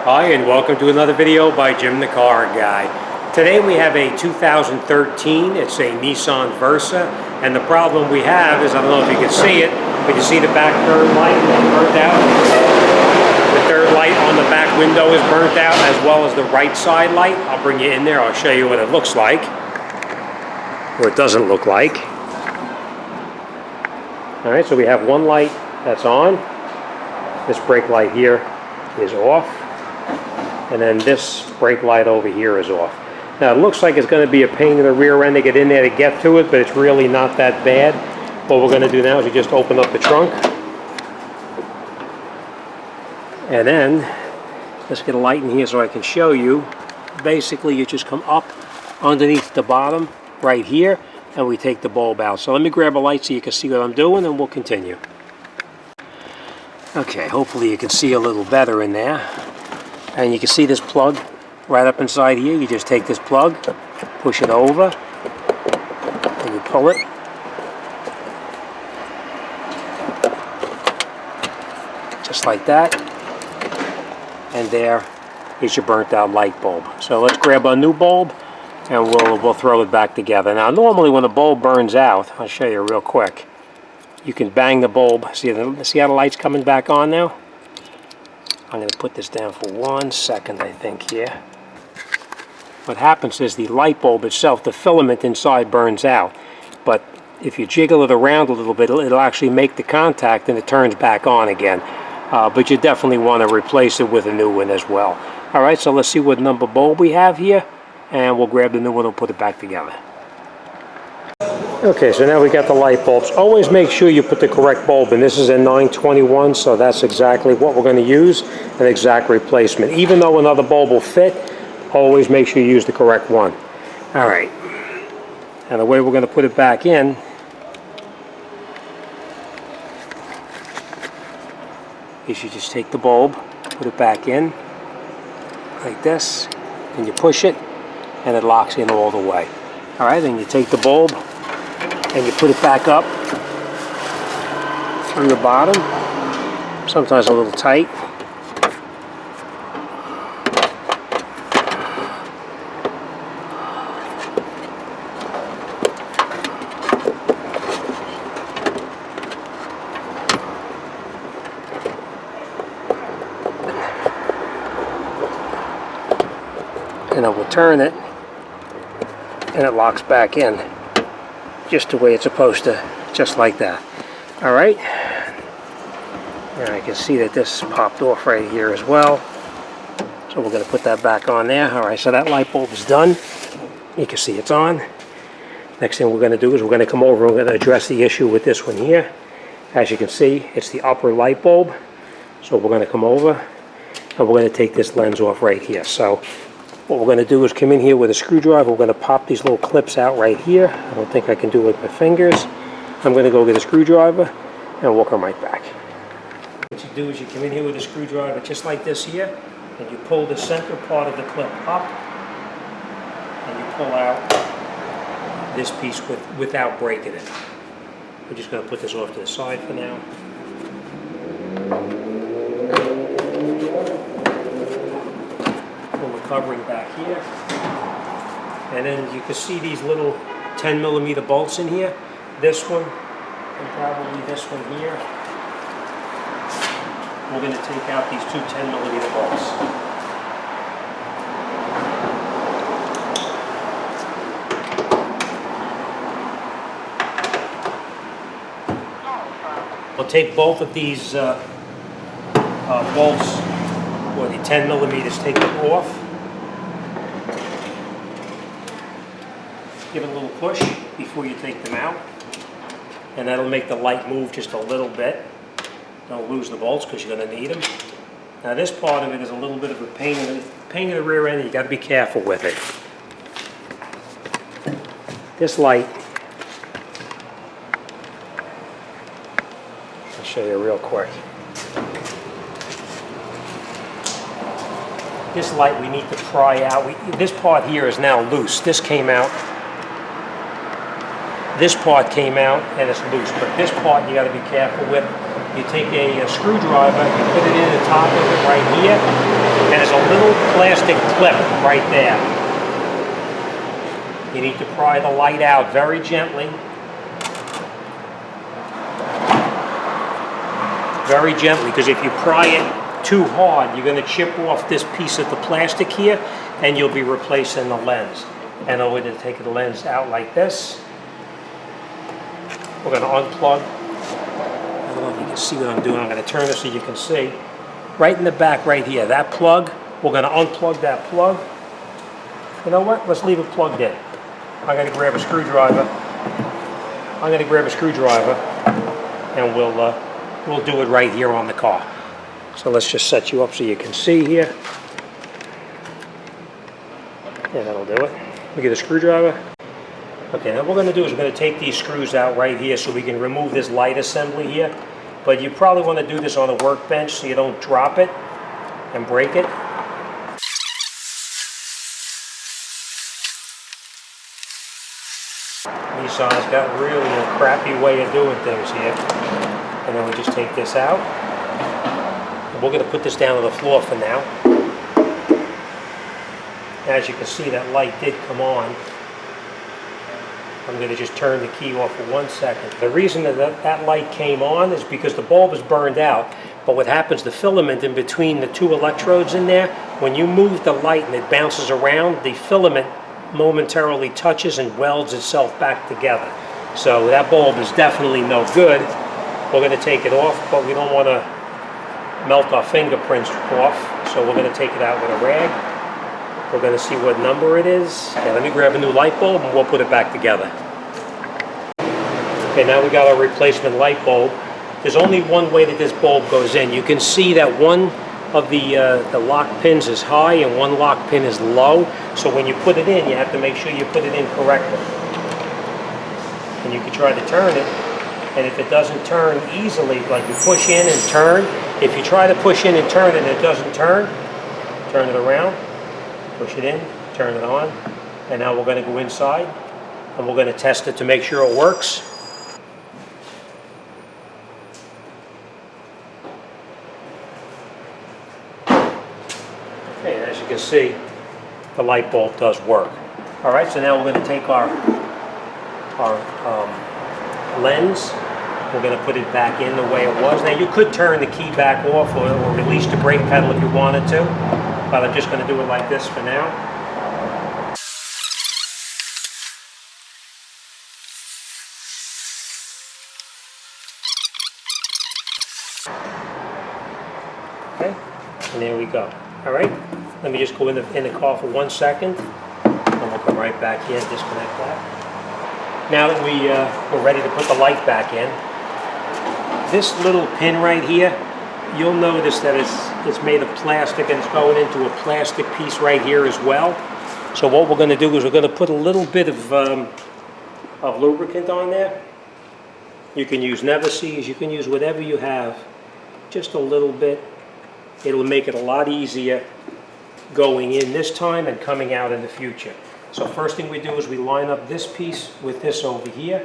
Hi, and welcome to another video by Jimthecarguy. Today we have a 2013, it's a Nissan Versa, and the problem we have is, I don't know if you can see it, but you see the back third light burnt out. The third light on the back window is burnt out, as well as the right side light. I'll bring you in there, I'll show you what it looks like, or it doesn't look like. Alright, so we have one light that's on. This brake light here is off. And then this brake light over here is off. Now it looks like it's going to be a pain in the rear end to get in there to get to it, but it's really not that bad. What we're going to do now is we just open up the trunk. And then, let's get a light in here so I can show you. Basically, you just come up underneath the bottom right here, and we take the bulb out. So let me grab a light so you can see what I'm doing, and we'll continue. Okay, hopefully you can see a little better in there. And you can see this plug right up inside here. You just take this plug, push it over, and you pull it. Just like that. And there is your burnt out light bulb. So let's grab a new bulb and we'll throw it back together. Now normally when a bulb burns out, I'll show you real quick. You can bang the bulb. See how the light's coming back on now? I'm going to put this down for 1 second, I think, here. What happens is the light bulb itself, the filament inside burns out. But if you jiggle it around a little bit, it'll actually make the contact and it turns back on again. But you definitely want to replace it with a new one as well. Alright, so let's see what number bulb we have here. And we'll grab the new one and put it back together. Okay, so now we got the light bulbs. Always make sure you put the correct bulb in. This is a 921, so that's exactly what we're going to use, an exact replacement. Even though another bulb will fit, always make sure you use the correct one. All right, and the way we're going to put it back in is you just take the bulb, put it back in, like this, and you push it, and it locks in all the way. All right, then you take the bulb, and you put it back up through the bottom, sometimes a little tight. And then we'll turn it, and it locks back in. Just the way it's supposed to, just like that. Alright, and I can see that this popped off right here as well, so we're going to put that back on there. Alright, so that light bulb is done. You can see it's on. Next thing we're going to do is we're going to come over and we're going to address the issue with this one here. As you can see, it's the upper light bulb, so we're going to come over and we're going to take this lens off right here. So what we're going to do is come in here with a screwdriver. We're going to pop these little clips out right here. I don't think I can do it with my fingers. I'm going to go get a screwdriver and we'll come right back. What you do is you come in here with a screwdriver just like this here, and you pull the center part of the clip up and you pull out this piece without breaking it. We're just going to put this off to the side for now. Covering back here, and then you can see these little 10mm bolts in here. This one and probably this one here. We're going to take out these two 10mm bolts. We'll take both of these bolts, or the 10mm, take them off. Give it a little push before you take them out, and that'll make the light move just a little bit. Don't lose the bolts because you're going to need them. Now this part of it is a little bit of a pain in the rear end. You got to be careful with it. This light, I'll show you real quick. This light we need to pry out. This part here is now loose. This came out. This part came out and it's loose, but this part you got to be careful with. You take a screwdriver, you put it in the top of it right here, And there's a little plastic clip right there. You need to pry the light out very gently. Very gently, because if you pry it too hard, you're going to chip off this piece of the plastic here, and you'll be replacing the lens. And I'm going to take the lens out like this. We're going to unplug. I don't know if you can see what I'm doing. I'm going to turn this so you can see. Right in the back right here, that plug, we're going to unplug that plug. You know what? Let's leave it plugged in. I'm going to grab a screwdriver. And we'll do it right here on the car. So let's just set you up so you can see here. Yeah, that'll do it. We get a screwdriver. Okay, now what we're going to do is we're going to take these screws out right here so we can remove this light assembly here. But you probably want to do this on a workbench so you don't drop it and break it. Nissan's got really a crappy way of doing things here. And then we just take this out. And we're going to put this down on the floor for now. As you can see, that light did come on. I'm going to just turn the key off for 1 second. The reason that light came on is because the bulb is burned out. But what happens, the filament in between the two electrodes in there, when you move the light and it bounces around, the filament momentarily touches and welds itself back together. So that bulb is definitely no good. We're going to take it off, but we don't want to melt our fingerprints off. So we're going to take it out with a rag. We're going to see what number it is. Okay, let me grab a new light bulb and we'll put it back together. Okay, now we got our replacement light bulb. There's only one way that this bulb goes in. You can see that one of the lock pins is high and one lock pin is low. So when you put it in, you have to make sure you put it in correctly. And you can try to turn it. And if it doesn't turn easily, like you push in and turn, if you try to push in and turn and it doesn't turn it around. Push it in, turn it on, and now we're going to go inside and we're going to test it to make sure it works. Okay, as you can see, the light bulb does work. All right, so now we're going to take our lens. We're going to put it back in the way it was. Now you could turn the key back off or release the brake pedal if you wanted to. But I'm just going to do it like this for now. Okay, and there we go. All right, let me just go in the car for 1 second, and we'll come right back here and disconnect that. Now that we're ready to put the light back in, this little pin right here, you'll notice that it's made of plastic and it's going into a plastic piece right here as well. So what we're going to do is we're going to put a little bit of lubricant on there. You can use Never-Seez, you can use whatever you have, just a little bit. It'll make it a lot easier going in this time and coming out in the future. So first thing we do is we line up this piece with this over here.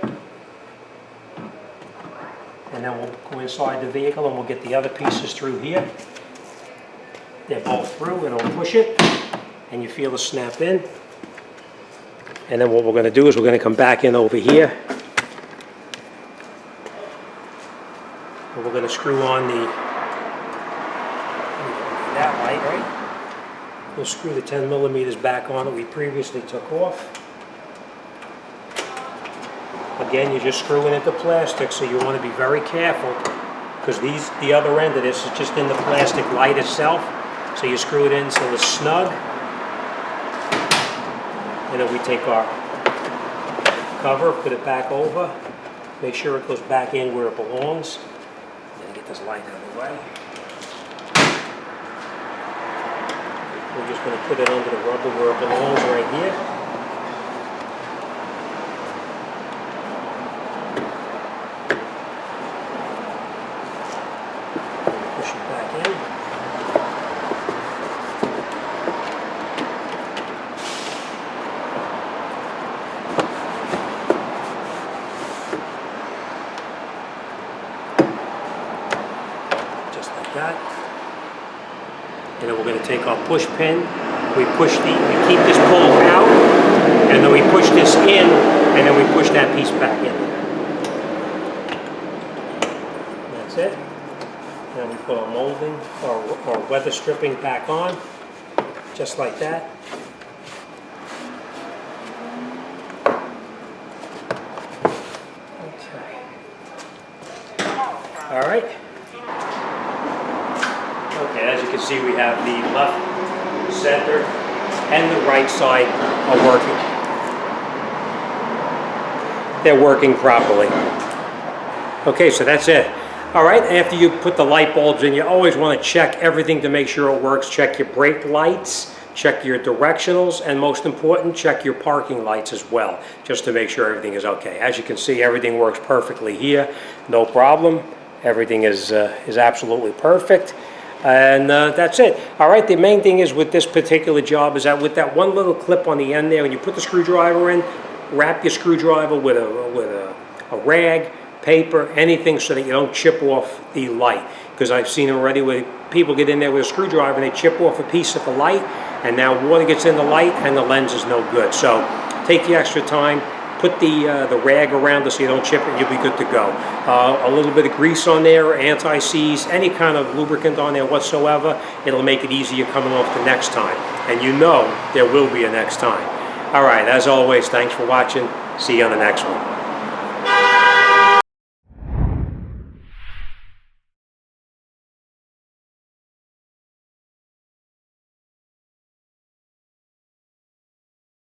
And then we'll go inside the vehicle and we'll get the other pieces through here. They're both through and we'll push it and you feel it snap in. And then what we're going to do is we're going to come back in over here. And we're going to screw on that light, right? We'll screw the 10 millimeters back on that we previously took off. Again, you're just screwing into plastic, so you want to be very careful because the other end of this is just in the plastic light itself. So you screw it in so it's snug. And then we take our cover, put it back over, make sure it goes back in where it belongs. Then get this light out of the way. We're just going to put it under the rubber where it belongs right here. And then we're going to take our push pin. We keep this pulled out, and then we push this in, and then we push that piece back in. That's it. Then we put our molding or weather stripping back on, just like that. Okay. All right. Okay, as you can see, we have the left, center, and the right side are working. They're working properly. Okay, so that's it. All right, after you put the light bulbs in, you always want to check everything to make sure it works. Check your brake lights, check your directionals, and most important, check your parking lights as well, just to make sure everything is okay. As you can see, everything works perfectly here, no problem. Everything is absolutely perfect. And that's it. All right, the main thing is with this particular job is that with that one little clip on the end there, when you put the screwdriver in, wrap your screwdriver with a rag, paper, anything so that you don't chip off the light. Because I've seen them already where people get in there with a screwdriver and they chip off a piece of the light, and now water gets in the light and the lens is no good. So take the extra time, put the rag around it so you don't chip it, you'll be good to go. A little bit of grease on there, anti-seize, any kind of lubricant on there whatsoever, it'll make it easier coming off the next time. And you know there will be a next time. All right, as always, thanks for watching. See you on the next one.